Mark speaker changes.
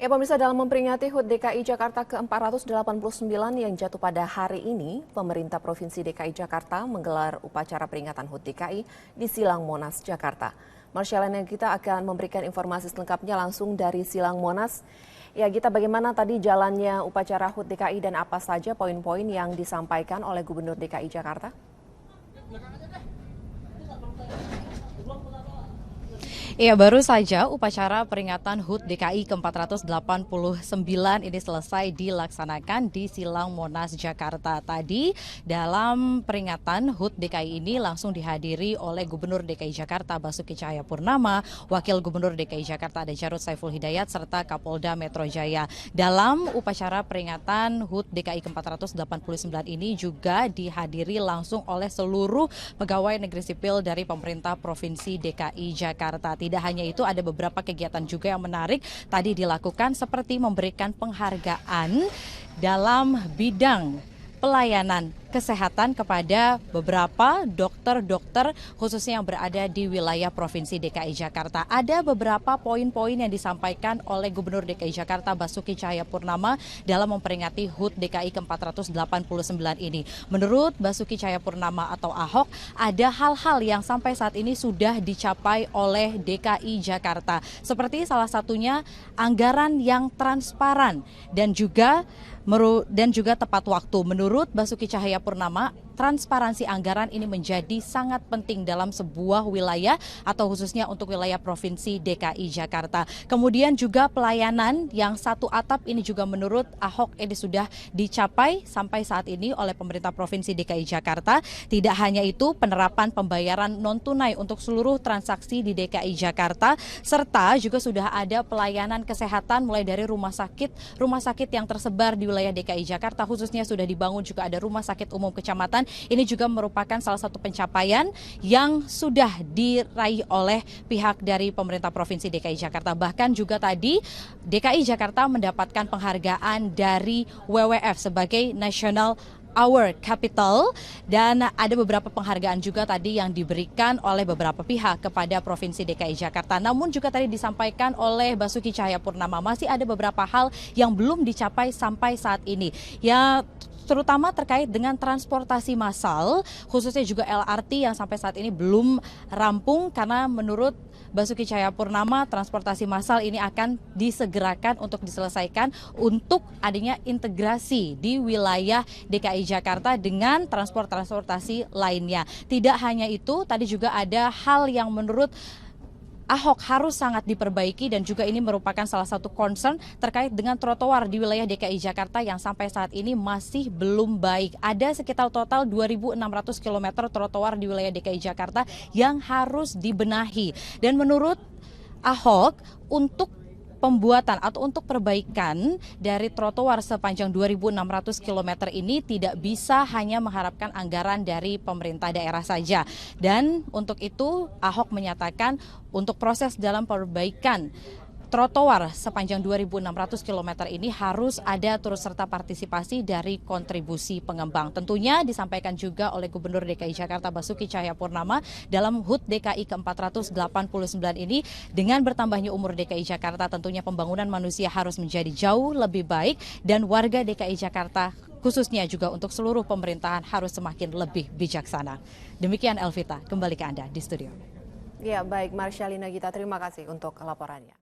Speaker 1: Ya pemirsa, dalam memperingati HUT DKI Jakarta ke-489 yang jatuh pada hari ini, pemerintah Provinsi DKI Jakarta menggelar upacara peringatan HUT DKI di Silang Monas, Jakarta. Marsyalina kita akan memberikan informasi selengkapnya langsung dari Silang Monas. Ya Gita, bagaimana tadi jalannya upacara HUT DKI dan apa saja poin-poin yang disampaikan oleh Gubernur DKI Jakarta?
Speaker 2: Iya, baru saja upacara peringatan HUT DKI ke-489 ini selesai dilaksanakan di Silang Monas, Jakarta. Tadi dalam peringatan HUT DKI ini langsung dihadiri oleh Gubernur DKI Jakarta Basuki Cahayapurnama, Wakil Gubernur DKI Jakarta ada Jarod Saiful Hidayat, serta Kapolda Metro Jaya. Dalam upacara peringatan HUT DKI ke-489 ini juga dihadiri langsung oleh seluruh pegawai negeri sipil dari pemerintah Provinsi DKI Jakarta. Tidak hanya itu, ada beberapa kegiatan juga yang menarik tadi dilakukan seperti memberikan penghargaan dalam bidang pelayanan kesehatan kepada beberapa dokter-dokter khususnya yang berada di wilayah Provinsi DKI Jakarta. Ada beberapa poin-poin yang disampaikan oleh Gubernur DKI Jakarta Basuki Cahayapurnama dalam memperingati HUT DKI ke-489 ini. Menurut Basuki Cahayapurnama atau Ahok, ada hal-hal yang sampai saat ini sudah dicapai oleh DKI Jakarta. Seperti salah satunya anggaran yang transparan dan juga tepat waktu. Menurut Basuki Cahayapurnama, transparansi anggaran ini menjadi sangat penting dalam sebuah wilayah atau khususnya untuk wilayah Provinsi DKI Jakarta. Kemudian juga pelayanan yang satu atap ini juga menurut Ahok ini sudah dicapai sampai saat ini oleh pemerintah Provinsi DKI Jakarta. Tidak hanya itu, penerapan pembayaran non-tunai untuk seluruh transaksi di DKI Jakarta, serta juga sudah ada pelayanan kesehatan mulai dari rumah sakit yang tersebar di wilayah DKI Jakarta, khususnya sudah dibangun juga ada rumah sakit umum kecamatan. Ini juga merupakan salah satu pencapaian yang sudah diraih oleh pihak dari pemerintah Provinsi DKI Jakarta. Bahkan juga tadi DKI Jakarta mendapatkan penghargaan dari WWF sebagai National Our Capital, dan ada beberapa penghargaan juga tadi yang diberikan oleh beberapa pihak kepada Provinsi DKI Jakarta. Namun juga tadi disampaikan oleh Basuki Cahayapurnama masih ada beberapa hal yang belum dicapai sampai saat ini. Ya, terutama terkait dengan transportasi massal, khususnya juga LRT yang sampai saat ini belum rampung karena menurut Basuki Cahayapurnama transportasi massal ini akan disegerakan untuk diselesaikan untuk adanya integrasi di wilayah DKI Jakarta dengan transportasi lainnya. Tidak hanya itu, tadi juga ada hal yang menurut Ahok harus sangat diperbaiki dan juga ini merupakan salah satu concern terkait dengan trotoar di wilayah DKI Jakarta yang sampai saat ini masih belum baik. Ada sekitar total 2.600 km trotoar di wilayah DKI Jakarta yang harus dibenahi. Dan menurut Ahok, untuk pembuatan atau untuk perbaikan dari trotoar sepanjang 2.600 km ini tidak bisa hanya mengharapkan anggaran dari pemerintah daerah saja. Dan untuk itu Ahok menyatakan untuk proses dalam perbaikan trotoar sepanjang 2.600 km ini harus ada turut serta partisipasi dari kontribusi pengembang. Tentunya disampaikan juga oleh Gubernur DKI Jakarta Basuki Cahayapurnama dalam HUT DKI ke-489 ini, dengan bertambahnya umur DKI Jakarta tentunya pembangunan manusia harus menjadi jauh lebih baik dan warga DKI Jakarta khususnya juga untuk seluruh pemerintahan harus semakin lebih bijaksana. Demikian Elvita, kembali ke Anda di studio.
Speaker 1: Ya baik, Marsyalina Gita, terima kasih untuk laporannya.